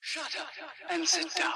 Shut up and sit down.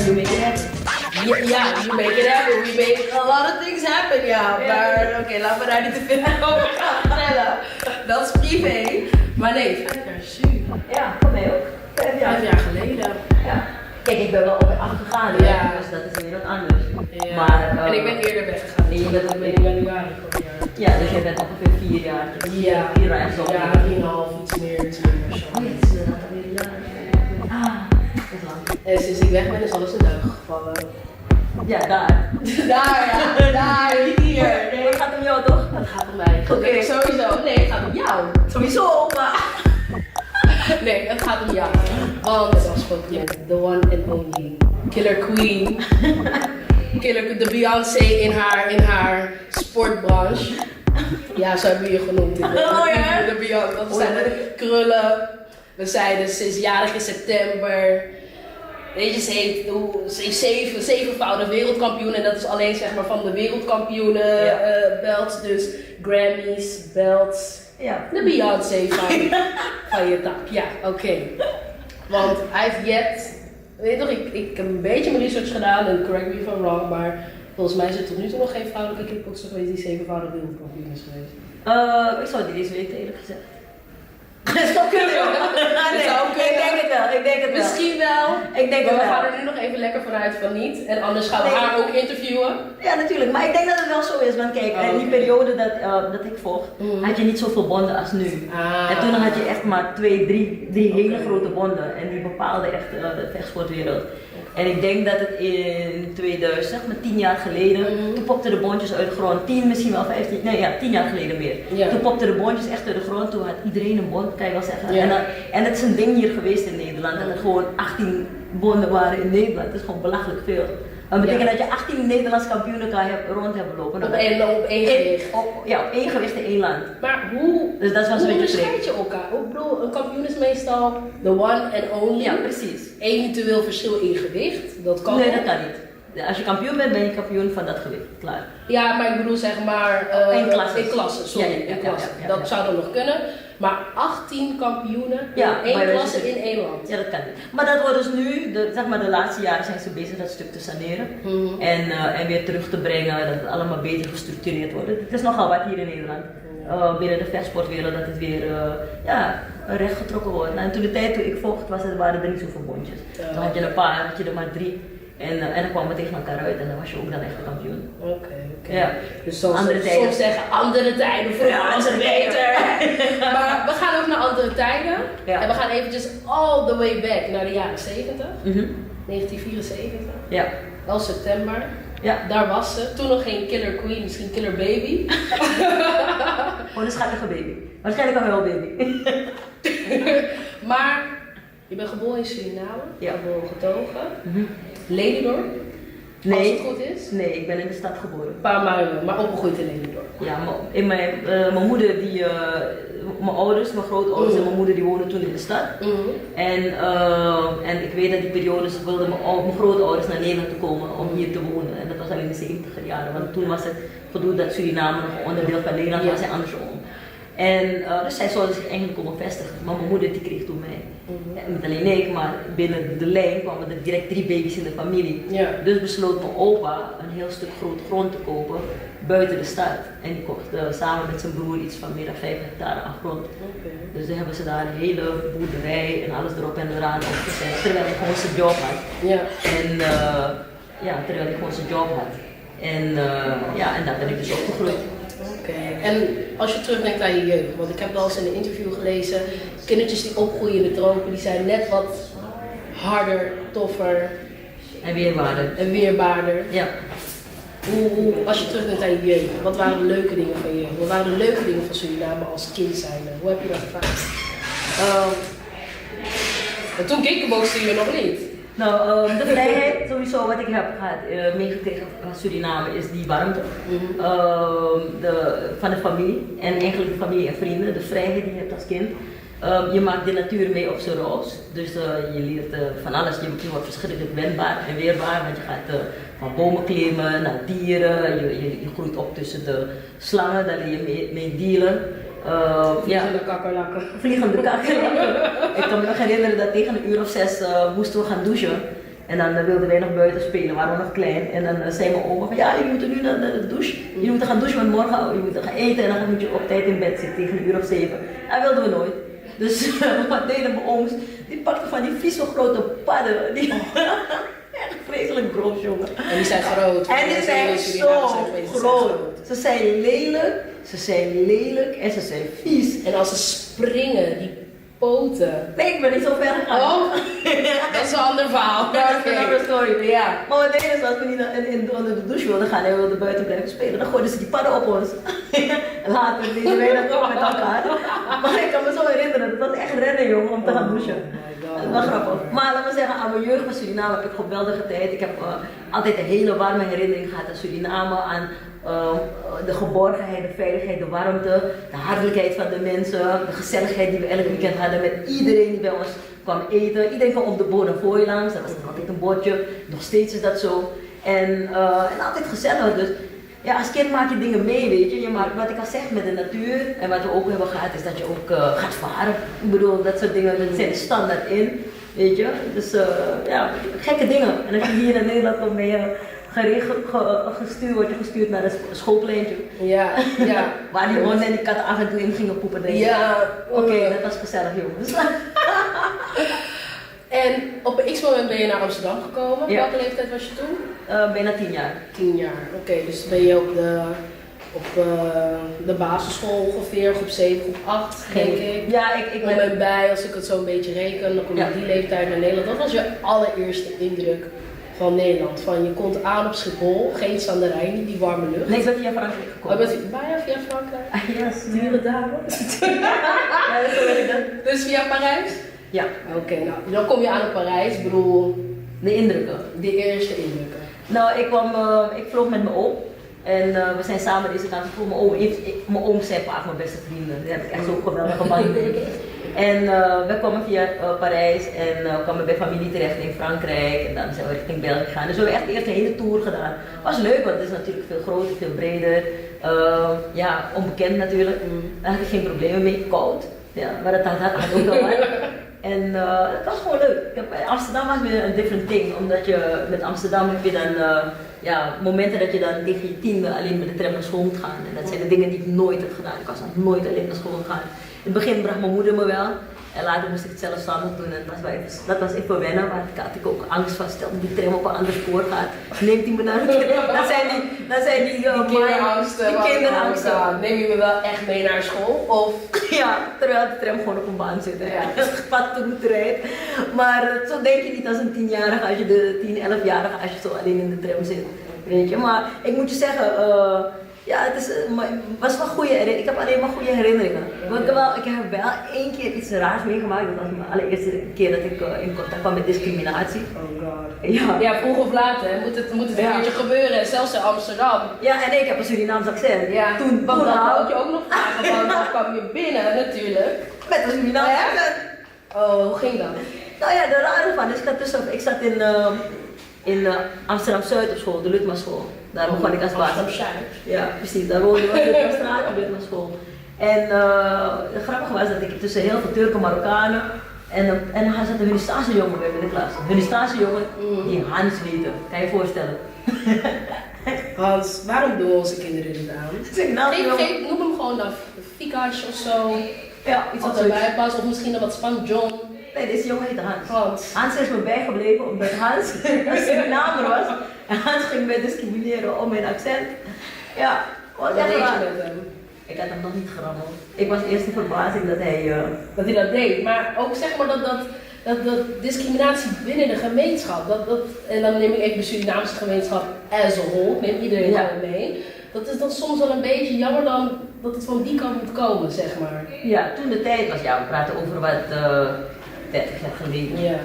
You make it happen. We make a lot of things happen, ja. Maar oké, laten we daar niet te veel over gaan vertellen. Dat is privé. Maar nee, 5 jaar zuur. Ja, voor mij ook. 5 jaar geleden. Ja. Kijk, ik ben wel op en af gegaan, ja. Dus dat is weer wat anders. Ja. Maar, en ik ben eerder weggegaan. Nee, je bent ook in januari vorig jaar. Ja, dus jij bent ongeveer 4 jaar. Ja, 4 jaar en zo. Ja, 3,5, iets meer zo. Oh ja, het is alweer een jaar. Dat is lang. En sinds ik weg ben is alles in duigen gevallen. Ja, daar. daar, niet hier. Nee, het gaat om jou toch? Het gaat om mij. Oké. Sowieso. Nee, het gaat om jou. Sowieso, maar... Nee, het gaat om jou. Want het was gewoon the one and only Killerqueen. De Beyoncé in haar sportbranche. Ja, zo hebben we je genoemd. De Beyoncé. Want we zijn de krullen. We zeiden ze is jarig in september. Weet je, ze heeft 7-voudig wereldkampioen en dat is alleen zeg maar van de wereldkampioenen belts, dus Grammys, belts, de Beyoncé van je tak. Ja, oké. Want hij heeft weet je toch, ik heb een beetje mijn research gedaan en correct me if I'm wrong, maar volgens mij is er tot nu toe nog geen vrouwelijke kickboxer geweest die 7-voudig wereldkampioen is geweest. Ik zou het deze weten eerlijk gezegd. Dat zou kunnen. Ik denk het wel. Misschien wel. Maar we gaan er nu nog even lekker vanuit van niet. En anders gaan we haar ook interviewen. Ja, natuurlijk. Maar ik denk dat het wel zo is. Want kijk, in die periode dat ik volg, had je niet zoveel bonden als nu. En toen had je echt maar 2, 3 hele grote bonden. En die bepaalden echt de vechtsportwereld. En ik denk dat het in 2000, maar 10 jaar geleden, toen popten de bondjes uit de grond. 10, misschien wel 15, nee ja, 10 jaar geleden meer. Ja. Toen popten de bondjes echt uit de grond, toen had iedereen een bond, kan je wel zeggen. Ja. En het is een ding hier geweest in Nederland, dat er gewoon 18 bonden waren in Nederland. Dat is gewoon belachelijk veel. Dat betekent dat je 18 Nederlandse kampioenen rond hebben lopen. Op één gewicht. Op één gewicht in één land. Maar hoe, dus dat is wel hoe een beetje onderscheid je elkaar? Ik bedoel, een kampioen is meestal the one and only. Ja, precies. Eventueel verschil in gewicht, dat kan Nee, dat kan niet. Als je kampioen bent, ben je kampioen van dat gewicht. Klaar. Ja, maar ik bedoel zeg maar... in klasse. Sorry, in klasse. Dat zou dan nog kunnen. Maar 18 kampioenen in één klasse in één land. Ja, dat kan niet. Maar dat wordt dus nu, de laatste jaren zijn ze bezig dat stuk te saneren. En weer terug te brengen, dat het allemaal beter gestructureerd wordt. Het is nogal wat hier in Nederland. Binnen de vechtsportwereld dat het weer recht getrokken wordt. En toen de tijd toen ik vocht waren er niet zoveel bondjes. Dan had je een paar, had je er maar 3. En dan kwamen we tegen elkaar uit en dan was je ook dan echt een kampioen. Oké. Ja. Dus soms zeggen andere tijden, vroeger was het beter. Maar we gaan ook naar andere tijden. Ja. En we gaan eventjes all the way back naar de jaren 70. 1974. Ja. 11 september. Ja. Daar was ze. Toen nog geen Killer Queen, misschien Killer Baby. Gewoon een schattige baby. Waarschijnlijk al wel baby. Maar je bent geboren in Suriname. Ja. Geboren getogen. Lelydorp. Nee. Als het goed is? Nee, ik ben in de stad geboren. Paarmuilen, maar opgegroeid in Lelydorp. Ja, mijn moeder, mijn ouders, mijn grootouders en mijn moeder die woonden toen in de stad. En ik weet dat die periodes wilden mijn grootouders naar Nederland te komen om hier te wonen. En dat was al in de 70er jaren, want toen was het gedoe dat Suriname nog een onderdeel van Nederland was en andersom. En dus zij zouden zich eigenlijk komen vestigen. Maar mijn moeder die kreeg toen mij. Ja, niet alleen ik, maar binnen de lijn kwamen er direct 3 baby's in de familie. Ja. Dus besloot mijn opa een heel stuk groot grond te kopen buiten de stad. En die kocht samen met zijn broer iets van meer dan 5 hectare aan grond. Dus dan hebben ze daar een hele boerderij en alles erop en eraan opgezet. Terwijl hij gewoon zijn job had. Ja. En terwijl hij gewoon zijn job had. En daar ben ik dus opgegroeid. Oké. En als je terugdenkt aan je jeugd, want ik heb wel eens in een interview gelezen, kindertjes die opgroeien in de tropen, die zijn net wat harder, toffer En weerbaarder. Ja. Als je terugdenkt aan je jeugd, wat waren de leuke dingen van je jeugd? Wat waren de leuke dingen van Suriname als kind zijnde? Hoe heb je dat ervaren? Toen kickboxen je nog niet. Nou, de vrijheid sowieso wat ik heb gehad, meegekregen van Suriname is die warmte van de familie en eigenlijk de familie en vrienden, de vrijheid die je hebt als kind. Je maakt de natuur mee op zijn roos, dus je leert van alles, je wordt verschrikkelijk wendbaar en weerbaar, want je gaat van bomen klimmen naar dieren, je groeit op tussen de slangen, daar leer je mee dealen. Vliegende kakkerlakken. Vliegende kakkerlakken. Ik kan me nog herinneren dat tegen 1:06 moesten we gaan douchen. En dan wilden wij nog buiten spelen, waren we nog klein. En dan zei mijn oma van ja, jullie moeten nu naar de douche. Jullie moeten gaan douchen, want morgen je moet gaan eten en dan moet je op tijd in bed zitten tegen 7:00. Dat wilden we nooit. Dus wat deden mijn ooms? Die pakten van die vieze grote padden. Die echt vreselijk groot, jongen. En die zijn groot. En die zijn zo groot. Ze zijn lelijk en ze zijn vies. En als ze springen, die poten. Nee, ik ben niet zo ver gegaan. Oh, dat is een ander verhaal. Dat is een andere story. Ja. Maar wat deden ze als we niet onder de douche wilden gaan en we wilden buiten blijven spelen? Dan gooiden ze die padden op ons. Later deden wij dat ook met elkaar. Maar ik kan me zo herinneren, dat was echt rennen, jongen, om te gaan douchen. Dat was grappig. Maar laten we zeggen, aan mijn jeugd van Suriname heb ik een geweldige tijd. Ik heb altijd een hele warme herinnering gehad aan Suriname, aan de geborgenheid, de veiligheid, de warmte, de hartelijkheid van de mensen, de gezelligheid die we elk weekend hadden met iedereen die bij ons kwam eten. Iedereen kwam op de boot naar voor je langs, dat was altijd een bordje, nog steeds is dat zo. En altijd gezellig. Dus ja, als kind maak je dingen mee, weet je. Wat ik al zeg met de natuur en wat we ook hebben gehad, is dat je ook gaat varen. Ik bedoel, dat soort dingen, dat zijn er standaard in, weet je. Dus ja, gekke dingen. En als je hier in Nederland komt, ben je word je gestuurd naar het schoolpleintje. Ja, ja. Waar die honden en die katten af en toe in gingen poepen. Ja. Oké, dat was gezellig, jongens. En op een x-moment ben je naar Amsterdam gekomen. Ja. Welke leeftijd was je toen? Bijna 10 jaar. 10 jaar, oké. Dus ben je op de basisschool ongeveer, groep 7, groep 8, denk ik. Ja, ik ben bij, als ik het zo een beetje reken, dan kom je op die leeftijd naar Nederland. Wat was je allereerste indruk van Nederland? Van je komt aan op Schiphol, geen standaardij, niet die warme lucht. Nee, ik ben via Frankrijk gekomen. Via Frankrijk? Ja, Dure dame. Ja, zo weet ik dat. Dus via Parijs? Ja. Oké, nou, dan kom je aan op Parijs, ik bedoel... De indrukken. De eerste indrukken. Nou, ik vloog met mijn oom. En we zijn samen deze kant gevlogen. Mijn oom zijn paar van mijn beste vrienden. Daar heb ik echt zo'n geweldige band mee. En we kwamen via Parijs en kwamen bij familie terecht in Frankrijk. En dan zijn we richting België gegaan. Dus we hebben echt eerst een hele tour gedaan. Was leuk, want het is natuurlijk veel groter, veel breder. Ja, onbekend natuurlijk. Daar had ik geen problemen mee. Koud. Ja, maar dat had ook wel wat. En het was gewoon leuk. Amsterdam was weer een different thing, omdat je met Amsterdam heb je dan momenten dat je dan tegen je 10e alleen met de tram naar school moet gaan. En dat zijn de dingen die ik nooit heb gedaan. Ik was nog nooit alleen naar school gegaan. In het begin bracht mijn moeder me wel. En later moest ik het zelfstandig doen en dat was even wennen, want ik had ook angst vaststeld dat die tram op een ander spoor gaat. Neemt hij me naar dat zijn die kinderangsten. Neem je me wel echt mee naar school? Of? Ja, terwijl de tram gewoon op een baan zit. Ja. Wat de route rijdt. Maar zo denk je niet als een 10-jarige, als je de 10, 11-jarige, als je zo alleen in de tram zit. Weet je, maar ik moet je zeggen, ja, het was wel goede herinneringen. Ik heb alleen maar goede herinneringen. Ik heb wel één keer iets raars meegemaakt. Dat was mijn allereerste keer dat ik in contact kwam met discriminatie. Oh god. Ja, ja, vroeg of laat hè, moet het een keertje gebeuren, zelfs in Amsterdam. Ja, en ik heb een Surinaams accent. Ja, want dan had je ook nog vragen, want dan kwam je binnen natuurlijk. Met een Surinaams accent. Oh, hoe ging dat? Nou ja, de rare van is, ik zat in Amsterdam Zuid op school, de Lutma school. Daar begon ik als baas. Amsterdam Zuid. Ja, precies. Daar woonde ik op de straat, op de Lutma school. En het grappige was dat ik tussen heel veel Turken, Marokkanen en hij zat een Hunnistaanse-jongen bij me in de klas. Een Hunnistaanse-jongen die Hans heette, kan je je voorstellen. Hans, waarom doen onze kinderen dit aan? Noem hem gewoon dan Fikash of zo. Ja, iets wat erbij past, of misschien nog wat spannend, John. Nee, deze jongen heette Hans. Hans is me bijgebleven omdat Hans een Surinamer was. En Hans ging mij discrimineren om mijn accent. Ja, wat deed je met hem? Ik had hem nog niet gerammeld. Ik was eerst in verbazing dat hij dat deed. Maar ook zeg maar dat discriminatie binnen de gemeenschap. En dan neem ik even de Surinaamse gemeenschap as a whole. Neem iedereen gewoon mee. Dat is dan soms wel een beetje jammer dan dat het van die kant moet komen, zeg maar. Ja, toen de tijd was, we praten over wat 30 jaar geleden. Ja.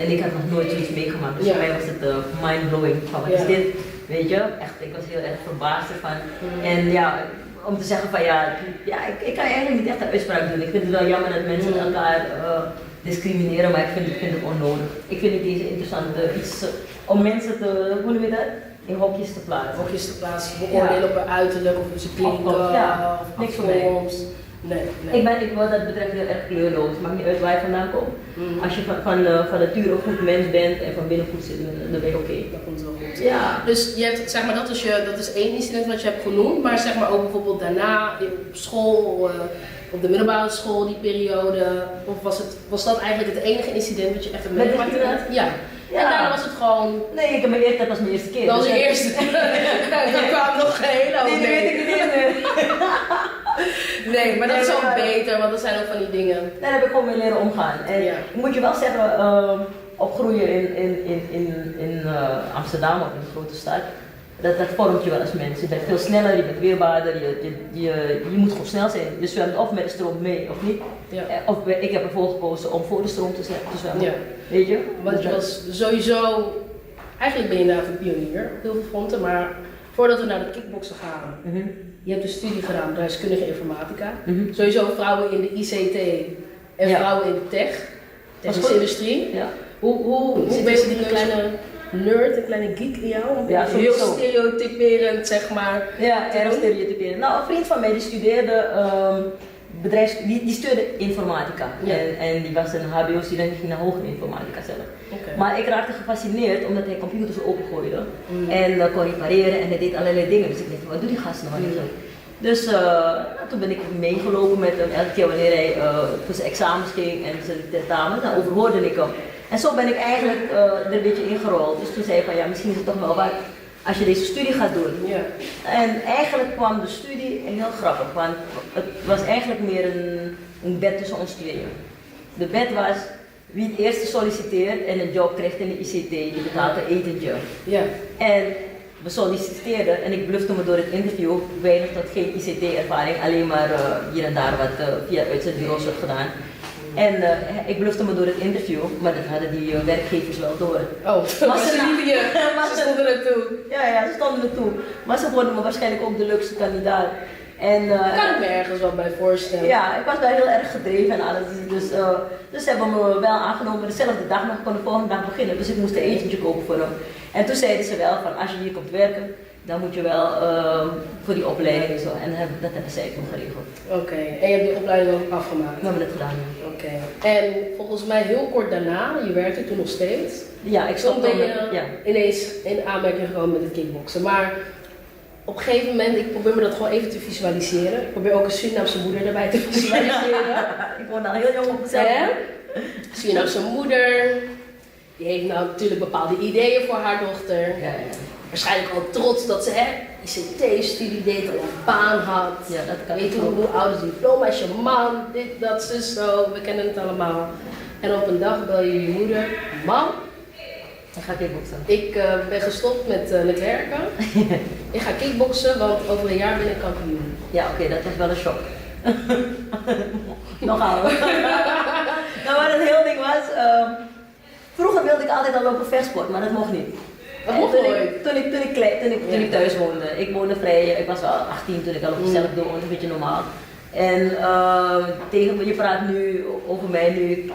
En ik had nog nooit zoiets meegemaakt. Dus voor mij was het mind-blowing van wat is dit? Weet je, echt, ik was heel erg verbaasd ervan. En om te zeggen van ik kan eigenlijk niet echt een uitspraak doen. Ik vind het wel jammer dat mensen elkaar discrimineren, maar ik vind het onnodig. Ik vind het deze interessant iets om mensen te, hoe noem je dat? In hokjes te plaatsen. Beoordelen op hun uiterlijk, of hoe ze klinken, of niks voor mij. Nee. Ik word dat betreft heel erg kleurloos. Het maakt niet uit waar je vandaan komt. Als je van nature een goed mens bent en van binnen goed zit, dan ben je oké. Dat komt wel goed. Ja. Dus je hebt, zeg maar, dat is één incident wat je hebt genoemd, maar zeg maar ook bijvoorbeeld daarna op school, op de middelbare school, die periode, of was dat eigenlijk het enige incident wat je echt hebt meegemaakt? Ja. En daarna was het gewoon... Nee, dat was mijn eerste keer. Dat was je eerste keer. Dat kwam nog geen Nee, dat weet ik niet meer. Nee, maar dat is ook beter, want dat zijn ook van die dingen. Daar heb ik gewoon mee leren omgaan. En ik moet je wel zeggen, opgroeien in Amsterdam of in een grote stad, dat vormt je wel als mens. Je bent veel sneller, je bent weerbaarder, je moet gewoon snel zijn. Je zwemt of met de stroom mee of niet. Ja. Of ik heb ervoor gekozen om voor de stroom te zwemmen. Ja. Weet je? Want je was sowieso, eigenlijk ben je daar een pionier op heel veel fronten, maar voordat we naar de kickboksen gaan, je hebt een studie gedaan, bedrijfskundige informatica. Sowieso vrouwen in de ICT en vrouwen in de technische industrie. Ja. Hoe ben je die kleine nerd, een kleine geek in jou? Ja, heel stereotyperend, zeg maar. Ja, erg stereotyperend. Nou, een vriend van mij die studeerde die studeerde informatica. En die was een HBO-student, die ging naar hogere informatica zelf. Okay. Maar ik raakte gefascineerd omdat hij computers opengooide en kon repareren en hij deed allerlei dingen. Dus ik dacht, wat doet die gast nou? Dus toen ben ik meegelopen met hem elke keer wanneer hij voor zijn examens ging en zijn tentamen, dan overhoorde ik hem. En zo ben ik eigenlijk er een beetje ingerold. Dus toen zei hij van misschien is het toch wel wat als je deze studie gaat doen. Ja. En eigenlijk kwam de studie heel grappig, want het was eigenlijk meer een bed tussen ons tweeën. De bed was wie het eerste solliciteert en een job krijgt in de ICT, die betaalt een etentje. Ja. En we solliciteerden en ik blufte me door het interview, weinig tot geen ICT-ervaring, alleen maar hier en daar wat via uitzendbureaus wordt gedaan. En ik blufte me door het interview, maar dat hadden die werkgevers wel door. Oh, maar ze stonden er toe. Ja, ze stonden er toe. Maar ze vonden me waarschijnlijk ook de leukste kandidaat. Kan ik me ergens wel bij voorstellen. Ja, ik was wel heel erg gedreven en alles. Dus ze hebben me wel aangenomen dezelfde dag, maar ik kon de volgende dag beginnen. Dus ik moest een etentje kopen voor hem. En toen zeiden ze wel van als je hier komt werken, dan moet je wel voor die opleiding en zo. En dat hebben zij toen geregeld. Oké, en je hebt die opleiding ook afgemaakt? We hebben het gedaan, ja. Oké. En volgens mij heel kort daarna, je werkte toen nog steeds. Ja, ik stond ben je ineens in aanmerking gekomen met het kickboksen. Maar op een gegeven moment, ik probeer me dat gewoon even te visualiseren. Ik probeer ook een Surinaamse moeder erbij te visualiseren. Ik word al heel jong op mezelf. Surinaamse moeder, die heeft nou natuurlijk bepaalde ideeën voor haar dochter. Ja. Waarschijnlijk al trots dat ze ICT-studie deed, al een baan had. Ja, dat kan. Weet hoe ouders diploma is je man, dit, dat, zus, zo. We kennen het allemaal. En op een dag bel je moeder, mam, ik ga kickboksen. Ik ben gestopt met werken. Ik ga kickboksen, want over een jaar ben ik kampioene. Ja, oké, dat was wel een shock. Nogal. Nou, wat het heel ding was, vroeger wilde ik altijd al lopen vechtsport, maar dat mocht niet. Toen ik thuis woonde. Ik woonde vrij, ik was wel 18 toen ik al op mezelf woonde, een beetje normaal. En je praat nu over mij nu ik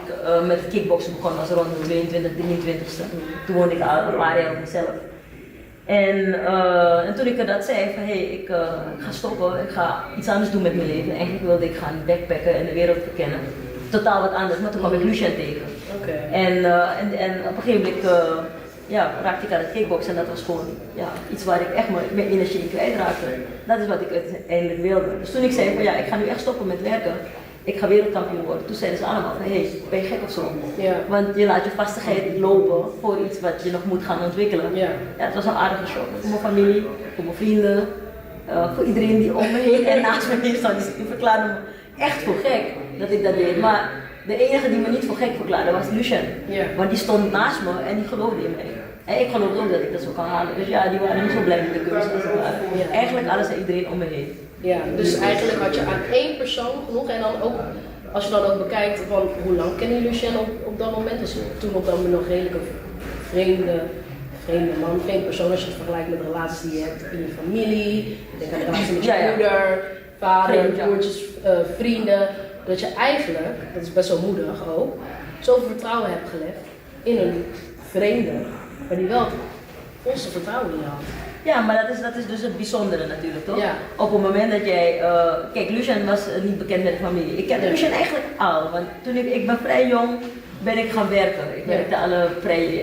met het kickboksen begon, was rond de 22, 23ste. Toen woonde ik al een paar jaar op mezelf. En toen ik dat zei van ik ga stoppen, ik ga iets anders doen met mijn leven. Eigenlijk wilde ik gaan backpacken en de wereld verkennen. Totaal wat anders, maar toen kwam ik Lucien tegen. En op een gegeven moment raakte ik aan het kickboxen en dat was gewoon iets waar ik echt mijn energie in kwijtraakte. Dat is wat ik uiteindelijk wilde. Dus toen ik zei van ik ga nu echt stoppen met werken. Ik ga wereldkampioen worden. Toen zeiden ze allemaal van ben je gek of zo? Ja. Want je laat je vastigheid lopen voor iets wat je nog moet gaan ontwikkelen. Ja, het was een aardige shock. Voor mijn familie, voor mijn vrienden, voor iedereen die om me heen en naast me heen stond. Die verklaarde me echt voor gek dat ik dat deed. Maar de enige die me niet voor gek verklaarde was Lucien. Ja. Want die stond naast me en die geloofde in mij. En ik geloofde ook dat ik dat zo kan halen. Dus die waren niet zo blij met de keuze. Eigenlijk alles en iedereen om me heen. Ja, dus eigenlijk had je aan één persoon genoeg en dan ook, als je dan ook bekijkt van hoe lang ken je Lucien op dat moment, dus toen op dat moment nog redelijk een vreemde man, vreemde persoon als je het vergelijkt met de relaties die je hebt in je familie, denk aan de relatie met je moeder, vader, broertjes, vrienden, dat je eigenlijk, dat is best wel moedig ook, zoveel vertrouwen hebt gelegd in een vreemde, maar die wel volste vertrouwen in je had. Ja, maar dat is dus het bijzondere natuurlijk, toch? Ja. Op het moment dat jij... kijk, Lucien was niet bekend met de familie. Ik kende Lucien eigenlijk al, want toen ik ben vrij jong ben ik gaan werken. Ik werkte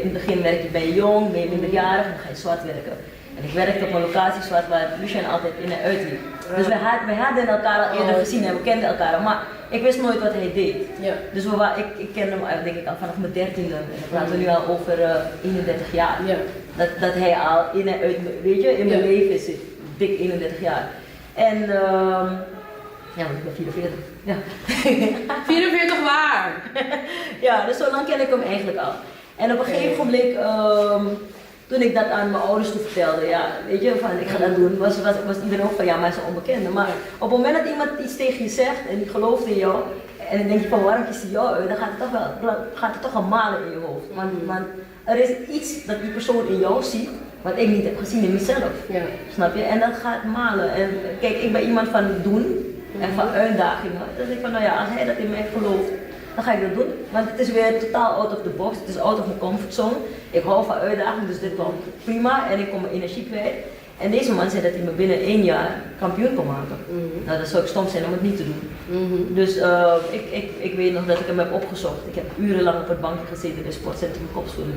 in het begin werk je bij jong, ben je minderjarig, dan ga je zwart werken. En ik werkte op een locatie zwart waar Lucien altijd in en uit liep. Dus wij hadden elkaar al eerder gezien en we kenden elkaar al, maar ik wist nooit wat hij deed. Ja. Dus ik kende hem denk ik al vanaf mijn 13e. En dan praten we nu al over 31 jaar. Ja. Dat hij al in en uit, weet je, in mijn leven zit, dik 31 jaar. En ik ben 44. Ja. 44 waar? Ja, dus zo lang ken ik hem eigenlijk al. En op een gegeven moment, toen ik dat aan mijn ouders toe vertelde, weet je, van ik ga dat doen, was iedereen ook van maar hij is een onbekende. Maar op het moment dat iemand iets tegen je zegt en die gelooft in jou, en dan denk je van waarom kiest hij jou uit, dan gaat het toch wel malen in je hoofd. Want er is iets dat die persoon in jou ziet, wat ik niet heb gezien in mezelf. Ja. Snap je? En dat gaat malen. En kijk, ik ben iemand van doen en van uitdagingen. Dus ik van als hij dat in mij gelooft, dan ga ik dat doen. Want het is weer totaal out of the box, het is out of mijn comfortzone. Ik hou van uitdagingen, dus dit kwam prima en ik kom mijn energie kwijt. En deze man zei dat hij me binnen 1 jaar kampioen kon maken. Nou, dat zou ik stom zijn om het niet te doen. Dus ik weet nog dat ik hem heb opgezocht. Ik heb urenlang op het bankje gezeten in het sportcentrum Kopschoenen.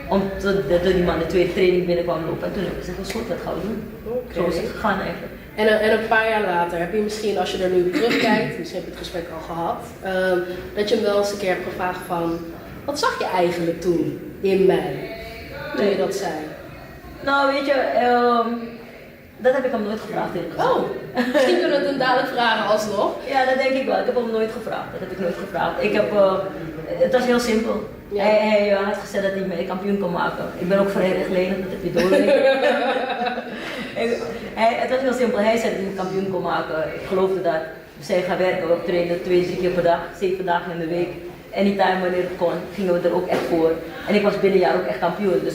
Omdat die man de tweede training binnenkwam lopen. En toen heb ik gezegd, goed, wat gaan we doen? Okay. Zo is het gegaan eigenlijk. En een paar jaar later heb je misschien, als je er nu terugkijkt, misschien heb je het gesprek al gehad, dat je hem wel eens een keer hebt gevraagd van, wat zag je eigenlijk toen in mij, toen je dat zei? Nou weet je, dat heb ik hem nooit gevraagd. Misschien kunnen we het hem dadelijk vragen alsnog. Ja, dat denk ik wel. Ik heb hem nooit gevraagd. Dat heb ik nooit gevraagd. Het was heel simpel. Ja. Hij had gezegd dat hij mij kampioen kon maken. Ik ben ook vrij rechtlenig, dat heb je door. Het was heel simpel. Hij zei dat hij me kampioen kon maken. Ik geloofde dat. We zijn gaan werken. We trainen 2-3 keer per dag, 7 dagen in de week. Anytime wanneer het kon, gingen we er ook echt voor. En ik was binnen een jaar ook echt kampioen. Dus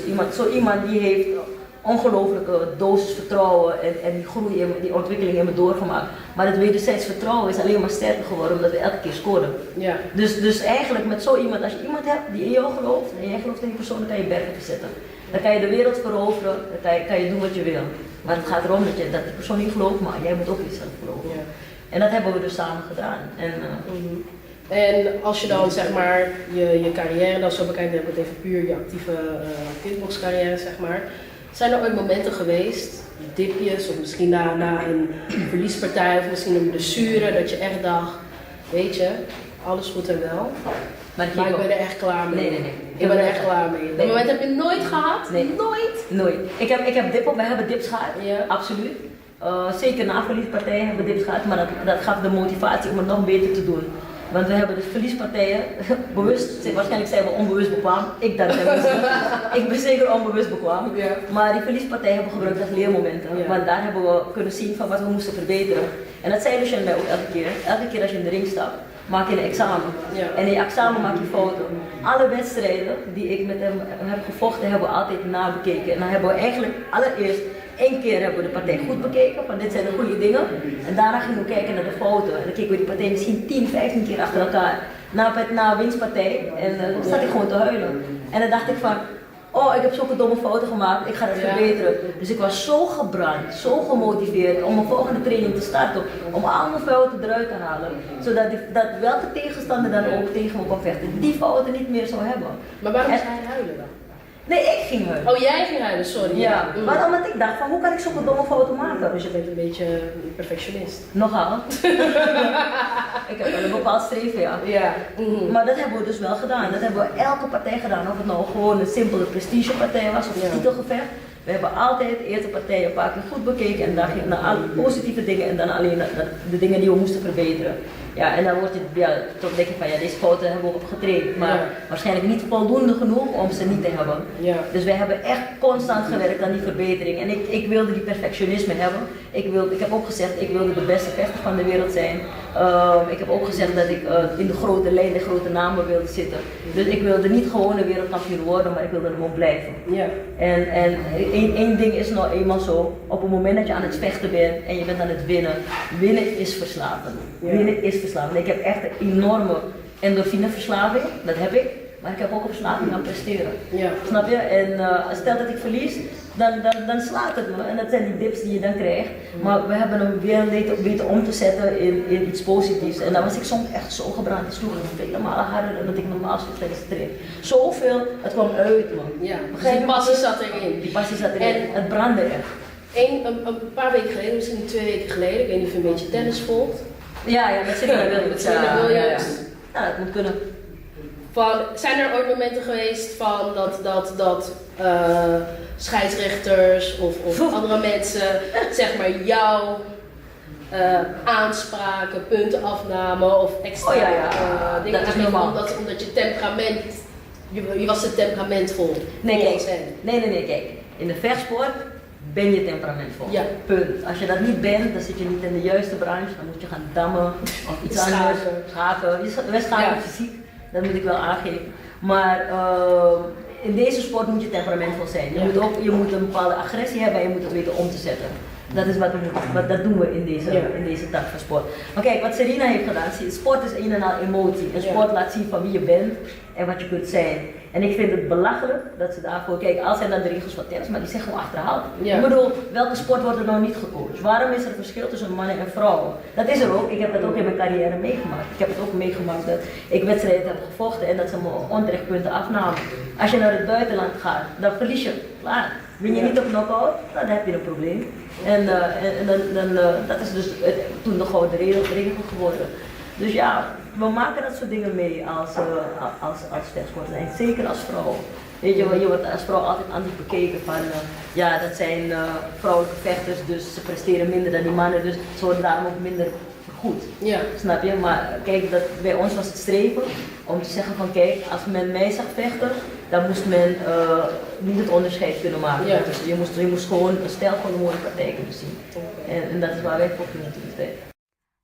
iemand die heeft ongelooflijke dosis vertrouwen en die groei, die ontwikkeling in me doorgemaakt. Maar het wederzijds vertrouwen is alleen maar sterker geworden omdat we elke keer scoren. Ja. Dus eigenlijk met zo iemand, als je iemand hebt die in jou gelooft en jij gelooft in die persoon, dan kan je bergen verzetten. Dan kan je de wereld veroveren, dan kan je doen wat je wil. Maar het gaat erom dat die persoon niet gelooft, maar jij moet ook jezelf geloven. Ja. En dat hebben we dus samen gedaan. En als je dan zeg maar je carrière dan zo bekijkt, dan heb ik het even puur je actieve kickboxcarrière zeg maar. Zijn er ooit momenten geweest, dipjes of misschien na een verliespartij of misschien een blessure, dat je echt dacht, weet je, alles goed en wel, maar ik ben er echt klaar mee. Nee. Ik ben er echt klaar mee. Dat moment heb je nooit gehad? Nee. Nooit. Ik heb dip op, wij hebben dips gehad, absoluut. Zeker na verliespartijen hebben we dips gehad, maar dat gaf de motivatie om het nog beter te doen. Want we hebben de verliespartijen bewust, waarschijnlijk zijn we onbewust bekwaam. Ik ben zeker onbewust bekwaam. Yeah. Maar die verliespartijen hebben we gebruikt als leermomenten. Yeah. Want daar hebben we kunnen zien van wat we moesten verbeteren. En dat zei Lucien mij ook elke keer. Elke keer als je in de ring stapt, maak je een examen. Yeah. En in je examen maak je fouten. Alle wedstrijden die ik met hem heb gevochten, hebben we altijd nabekeken. En dan hebben we eigenlijk allereerst 1 keer hebben we de partij goed bekeken, van dit zijn de goede dingen. En daarna gingen we kijken naar de fouten. En dan keken we die partij misschien 10, 15 keer achter elkaar. Na een winstpartij. En dan zat ik gewoon te huilen. En dan dacht ik van, oh, ik heb zulke domme fouten gemaakt, ik ga het verbeteren. Dus ik was zo gebrand, zo gemotiveerd om mijn volgende training te starten, om al mijn fouten eruit te halen. Zodat dat welke tegenstander dan ook tegen me kon vechten, die fouten niet meer zou hebben. Maar waarom is hij huilen dan? Nee, ik ging huilen. Oh, jij ging huilen, sorry. Ja, maar omdat ik dacht van hoe kan ik zulke domme fouten maken? Dus je bent een beetje een perfectionist. Nogal. Ik heb wel een bepaald streven, ja. Ja. Maar dat hebben we dus wel gedaan. Dat hebben we elke partij gedaan. Of het nou gewoon een simpele prestigepartij was of een titelgevecht. We hebben altijd eerst de partij een paar keer goed bekeken en dan ging het naar alle positieve dingen en dan alleen de dingen die we moesten verbeteren. Ja, en dan word je, toch denk je van deze fouten hebben we op getraind, maar waarschijnlijk niet voldoende genoeg om ze niet te hebben. Ja. Dus wij hebben echt constant gewerkt aan die verbetering en ik wilde die perfectionisme hebben. Ik heb ook gezegd, ik wilde de beste vechter van de wereld zijn. Ik heb ook gezegd dat ik in de grote lijn, de grote namen wilde zitten. Dus ik wilde niet gewoon een wereldkampioen worden, maar ik wilde er ook blijven. Ja. En één ding is nou eenmaal zo, op het moment dat je aan het vechten bent en je bent aan het winnen, winnen is verslavend. Ja. Winnen is verslavend. Ik heb echt een enorme endorfineverslaving, dat heb ik. Maar ik heb ook een verslaving aan presteren. Ja. Snap je? En stel dat ik verlies, dan slaat het me. En dat zijn die dips die je dan krijgt. Maar we hebben hem weer weten om te zetten in iets positiefs. En dan was ik soms echt zo gebrand. Ik sloeg vele malen harder dan dat ik normaal sloeg tijdens de training. Zoveel, het kwam uit man. Ja, dus die passie zat erin. Die passie zat erin. En het brandde echt. Een paar weken geleden, misschien 2 weken geleden, ik weet niet of je een beetje tennis volgt. Ja, met Serena Williams. Ja, dat moet kunnen. Zijn er ooit momenten geweest van dat scheidsrechters of andere mensen zeg maar jou aanspraken, punten afnamen of extra dingen? Dat is normaal. Omdat je temperament, je was te temperamentvol. Nee, kijk. In de vechtsport ben je temperamentvol. Ja. Punt. Als je dat niet bent, dan zit je niet in de juiste branche, dan moet je gaan dammen of iets anders. Schaken. Wij schaken fysiek. Dat moet ik wel aangeven. Maar in deze sport moet je temperamentvol zijn. Je moet een bepaalde agressie hebben en je moet het weten om te zetten. Dat is dat doen we in deze tak van sport. Maar kijk, wat Serena heeft gedaan, sport is een en al emotie. En sport laat zien van wie je bent en wat je kunt zijn. En ik vind het belachelijk dat ze daarvoor, kijk, al zijn dan de regels van tennis, maar die zijn gewoon achterhaald. Ja. Ik bedoel, welke sport wordt er nou niet gecoacht? Waarom is er een verschil tussen mannen en vrouwen? Dat is er ook, ik heb dat ook in mijn carrière meegemaakt. Ik heb het ook meegemaakt dat ik wedstrijden heb gevochten en dat ze me onterecht punten afnamen. Als je naar het buitenland gaat, dan verlies je. Klaar. Win je niet op knockout, dan heb je een probleem. En dat is dus toen de gouden regel geworden. Dus ja, we maken dat soort dingen mee als vechtsporter en zeker als vrouw. Weet je wordt als vrouw altijd anders bekeken van dat zijn vrouwelijke vechters, dus ze presteren minder dan die mannen, dus ze worden daarom ook minder goed. Ja. Snap je? Maar kijk, bij ons was het streven om te zeggen van kijk, als men mij zag vechten, dan moest men niet het onderscheid kunnen maken. Ja. Dus je moest gewoon een stijl van de mooie partij kunnen zien. En dat is waar wij voor kunnen doen.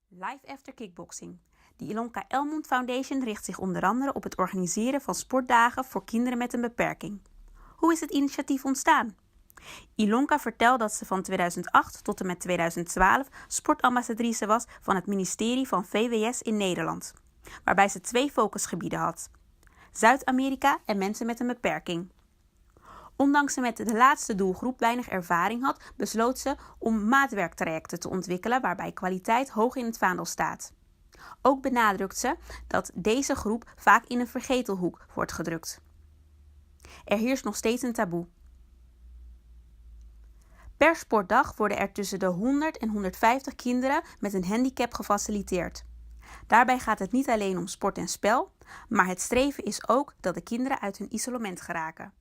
Life After Kickboxing. De Ilonka Elmont Foundation richt zich onder andere op het organiseren van sportdagen voor kinderen met een beperking. Hoe is het initiatief ontstaan? Ilonka vertelt dat ze van 2008 tot en met 2012 sportambassadrice was van het ministerie van VWS in Nederland, waarbij ze 2 focusgebieden had: Zuid-Amerika en mensen met een beperking. Ondanks ze met de laatste doelgroep weinig ervaring had, besloot ze om maatwerktrajecten te ontwikkelen waarbij kwaliteit hoog in het vaandel staat. Ook benadrukt ze dat deze groep vaak in een vergetelhoek wordt gedrukt. Er heerst nog steeds een taboe. Per sportdag worden er tussen de 100 en 150 kinderen met een handicap gefaciliteerd. Daarbij gaat het niet alleen om sport en spel, maar het streven is ook dat de kinderen uit hun isolement geraken.